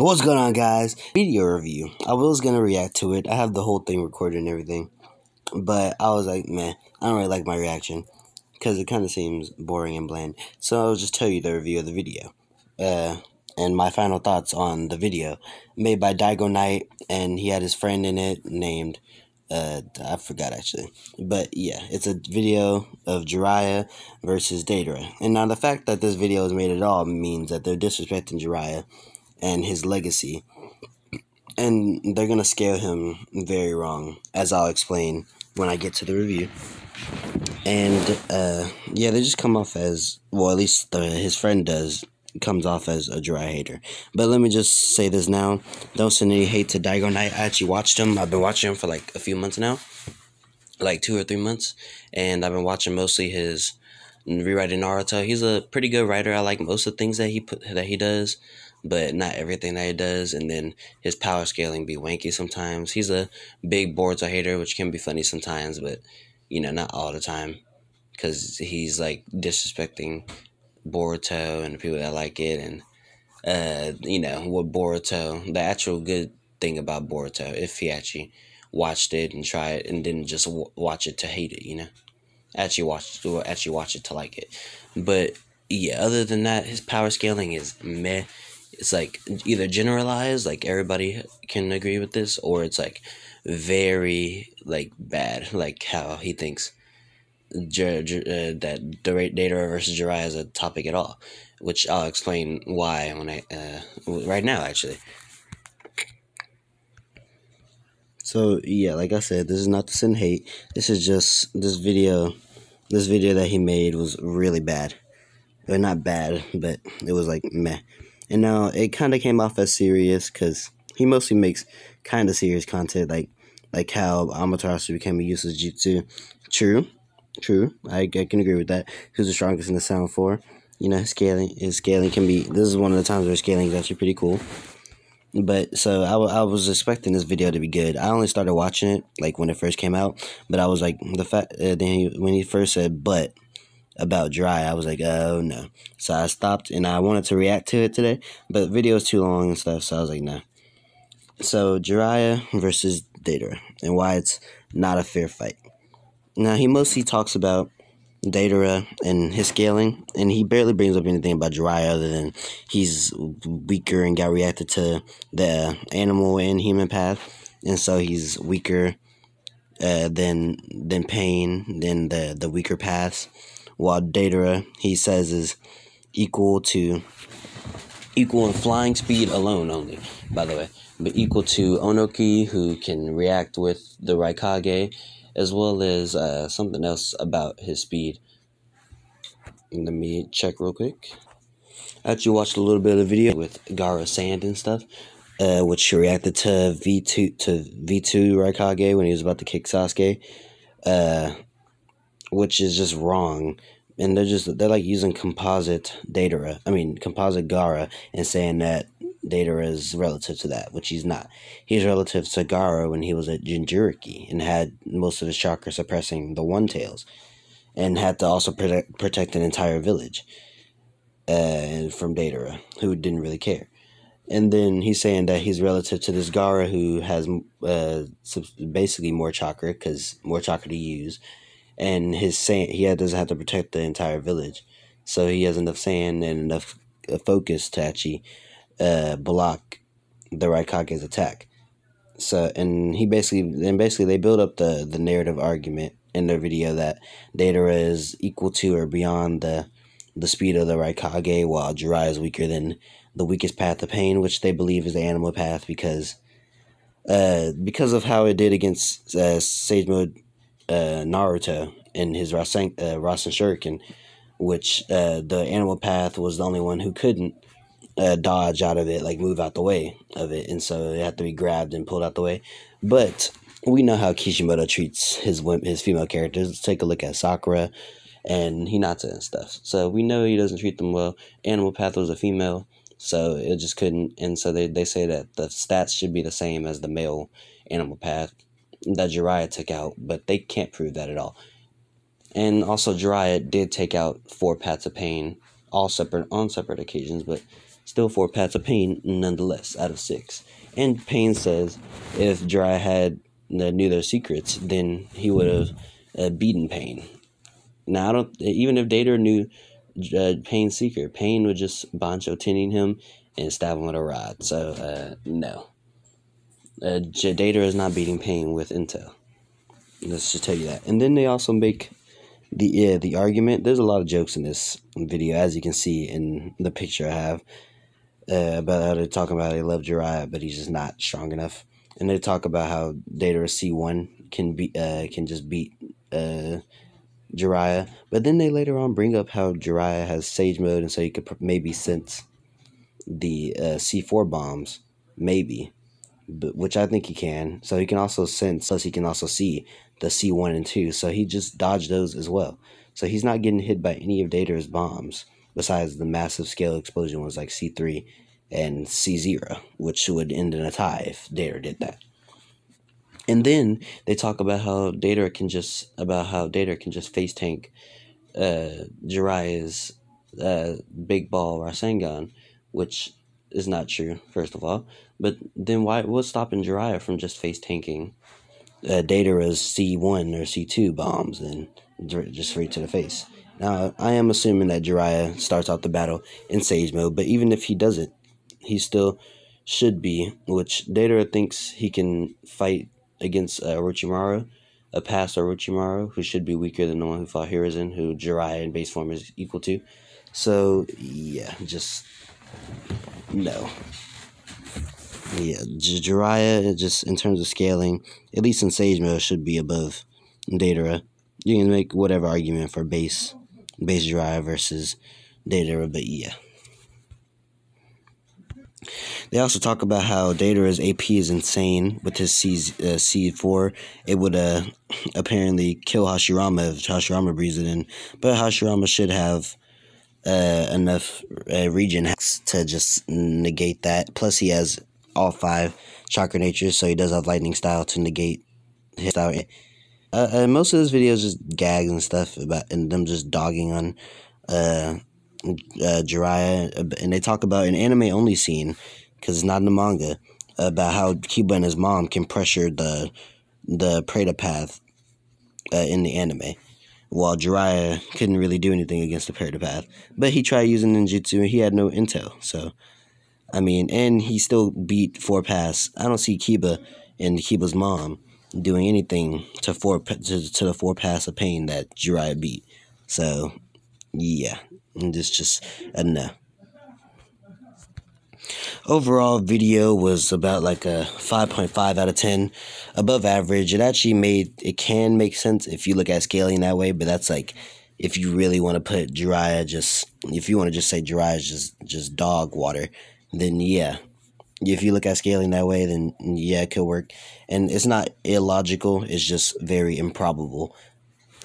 What's going on, guys? Video review. I was gonna react to it. I have the whole thing recorded and everything, but I was like, man, I don't really like my reaction because it kind of seems boring and bland. So I'll just tell you the review of the video, and my final thoughts on the video made by Daigo Knight, and he had his friend in it named. I forgot actually, but yeah, it's a video of Jiraiya versus Deidara. And now the fact that this video is made at all means that they're disrespecting Jiraiya and his legacy, and they're gonna scale him very wrong, as I'll explain when I get to the review. And yeah, they just come off as, well, at least his friend comes off as a Jiraiya hater. But let me just say this now: don't send any hate to Daigo Knight. I actually watched him. I've been watching him for like a few months now, like 2 or 3 months, and I've been watching mostly his rewriting Naruto. He's a pretty good writer. I like most of the things that he does, but not everything that he does. And then his power scaling be wanky sometimes. He's a big Boruto hater, which can be funny sometimes, but not all the time, because he's like disrespecting Boruto and the people that like it, and what Boruto, the actual good thing about Boruto, if he actually watched it and tried it and didn't just watch it to hate it, actually watch it to like it. But yeah, other than that, his power scaling is meh. It's like either generalized, like everybody can agree with this, or it's like very like bad, like how he thinks that Deidara versus Jiraiya is a topic at all, which I'll explain why when I right now actually. So yeah, like I said, this is not to send hate. This is just this video. This video that he made was really bad. Well, not bad, but it was like meh. And now it kind of came off as serious because he mostly makes kind of serious content, like how Amaterasu became a useless jutsu. True. I can agree with that. Who's the strongest in the Sound 4? His scaling can be. This is one of the times where scaling is actually pretty cool. But so I was expecting this video to be good. I only started watching it like when it first came out, but I was like when he first said "but" about Jiraiya, I was like, oh no. So I stopped and I wanted to react to it today, but the video is too long and stuff, so I was like, no. So Jiraiya versus Deidara, and why it's not a fair fight. Now he mostly talks about Deidara and his scaling, and he barely brings up anything about Jiraiya other than he's weaker and got reacted to the animal and human path, and so he's weaker than pain, than the weaker paths, while Deidara, he says, is equal in flying speed alone only, by the way, but equal to Onoki, who can react with the Raikage, as well as something else about his speed. Let me check real quick. I actually watched a little bit of the video with Gaara Sand and stuff, which reacted to V2 Raikage when he was about to kick Sasuke, which is just wrong. And they're like using composite Gaara, and saying that Deidara is relative to that, which he's not. He's relative to Gaara when he was at Jinchuriki and had most of his chakra suppressing the One Tails, and had to also protect an entire village from Deidara, who didn't really care. And then he's saying that he's relative to this Gaara who has basically more chakra, because more chakra to use, and he doesn't have to protect the entire village, so he has enough sand and enough focus to actually block the Raikage's attack. So, and basically they build up the narrative argument in their video that Deidara is equal to or beyond the speed of the Raikage, while Jiraiya is weaker than the weakest path of pain, which they believe is the animal path, because of how it did against Sage Mode Naruto in his Rasen Shuriken, which the animal path was the only one who couldn't dodge out of it, like move out the way of it, and so it had to be grabbed and pulled out the way. But we know how Kishimoto treats his female characters. Let's take a look at Sakura and Hinata and stuff. So we know he doesn't treat them well. Animal path was a female, so it just couldn't, and so they say that the stats should be the same as the male animal path that Jiraiya took out, but they can't prove that at all. And also Jiraiya did take out 4 paths of pain, all on separate occasions, but still 4 paths of pain nonetheless out of 6. And Pain says if Jiraiya had knew their secrets, then he would have beaten Pain. Now, I don't. Even if Deidara knew Pain's secret, Pain would just Bancho tinning him and stab him with a rod. So, no. Deidara is not beating Pain with intel. Let's just tell you that. And then they also make the argument. There's a lot of jokes in this video, as you can see in the picture I have, about how they're talking about they love Jiraiya, but he's just not strong enough. And they talk about how Deidara C1 can just beat Jiraiya, but then they later on bring up how Jiraiya has Sage Mode, and so he could maybe sense the C4 bombs, maybe, but which I think he can. So he can also sense, plus he can also see the C1 and 2, so he just dodged those as well. So he's not getting hit by any of Deidara's bombs, besides the massive scale explosion ones like C3 and C0, which would end in a tie if Deidara did that. And then they talk about how Deidara can just face tank Jiraiya's big ball Rasengan, which is not true, first of all. But then what's stopping Jiraiya from just face tanking Deidara's C1 or C2 bombs and just straight to the face? Now, I am assuming that Jiraiya starts out the battle in Sage Mode, but even if he doesn't, he still should be, which Deidara thinks he can fight against Orochimaru, a past Orochimaru, who should be weaker than the one who fought Hiruzen, who Jiraiya in base form is equal to. So, yeah, just no. Yeah, Jiraiya, just in terms of scaling, at least in Sage Mode, should be above Deidara. You can make whatever argument for base Jiraiya versus Deidara, but yeah. They also talk about how Deidara's AP is insane with his C4. It would apparently kill Hashirama if Hashirama breathes it in. But Hashirama should have enough regen hacks to just negate that. Plus he has all 5 chakra natures, so he does have lightning style to negate his style. Most of this video is just gags and stuff and them just dogging on Jiraiya, and they talk about an anime only scene, because it's not in the manga, about how Kiba and his mom can pressure the Preda path in the anime, while Jiraiya couldn't really do anything against the Preda path. But he tried using ninjutsu and he had no intel, so I mean, and he still beat 4 paths. I don't see Kiba and Kiba's mom doing anything to the 4 paths of pain that Jiraiya beat. So yeah, this just a no. Overall, video was about like a 5.5 out of 10, above average. It can make sense if you look at scaling that way, but that's like if you really want to put Jiraiya if you want to just say Jiraiya's just dog water, then yeah. If you look at scaling that way, then yeah, it could work. And it's not illogical, it's just very improbable.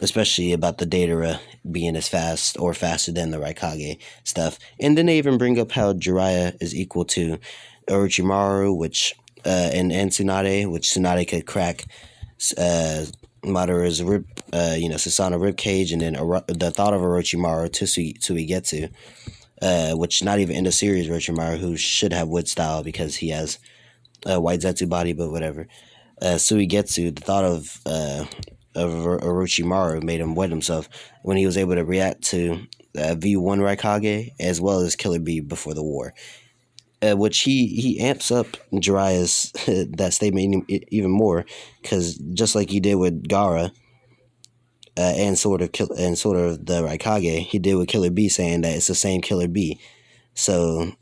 Especially about the Deidara being as fast or faster than the Raikage stuff. And then they even bring up how Jiraiya is equal to Orochimaru, and Tsunade, which Tsunade could crack Madara's Susanoo ribcage, and then the thought of Orochimaru to Suigetsu, which not even in the series Orochimaru, who should have wood style because he has a white Zetsu body, but whatever. Suigetsu, the thought of Orochimaru made him wet himself when he was able to react to V1 Raikage as well as Killer Bee before the war, which he amps up Jiraiya's that statement even more, because just like he did with Gaara and sort of the Raikage, he did with Killer Bee, saying that it's the same Killer Bee, so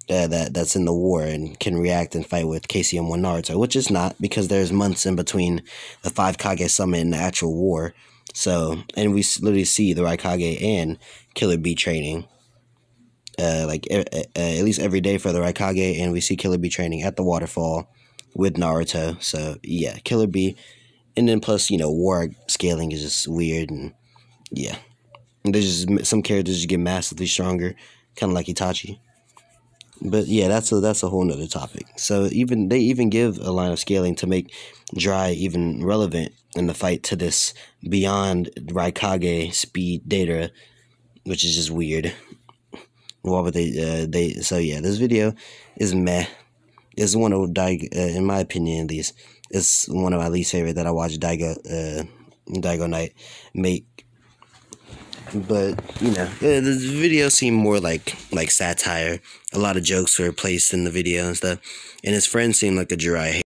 that's in the war and can react and fight with KCM1 Naruto, which is not, because there's months in between the 5 Kage summit and the actual war. So, and we literally see the Raikage and Killer Bee training, at least every day for the Raikage, and we see Killer Bee training at the waterfall with Naruto. So yeah, Killer Bee, and then plus war scaling is just weird, and yeah, and there's just some characters just get massively stronger, kind of like Itachi. But yeah, that's a whole nother topic. So they even give a line of scaling to make Jiraiya even relevant in the fight to this beyond Raikage speed Deidara, which is just weird. Why would they? So yeah, this video is meh. It's one of in my opinion at least, it's one of my least favorite that I watched Daigo Knight make. But this video seemed more like satire. A lot of jokes were placed in the video and stuff, and his friend seemed like a Jiraiya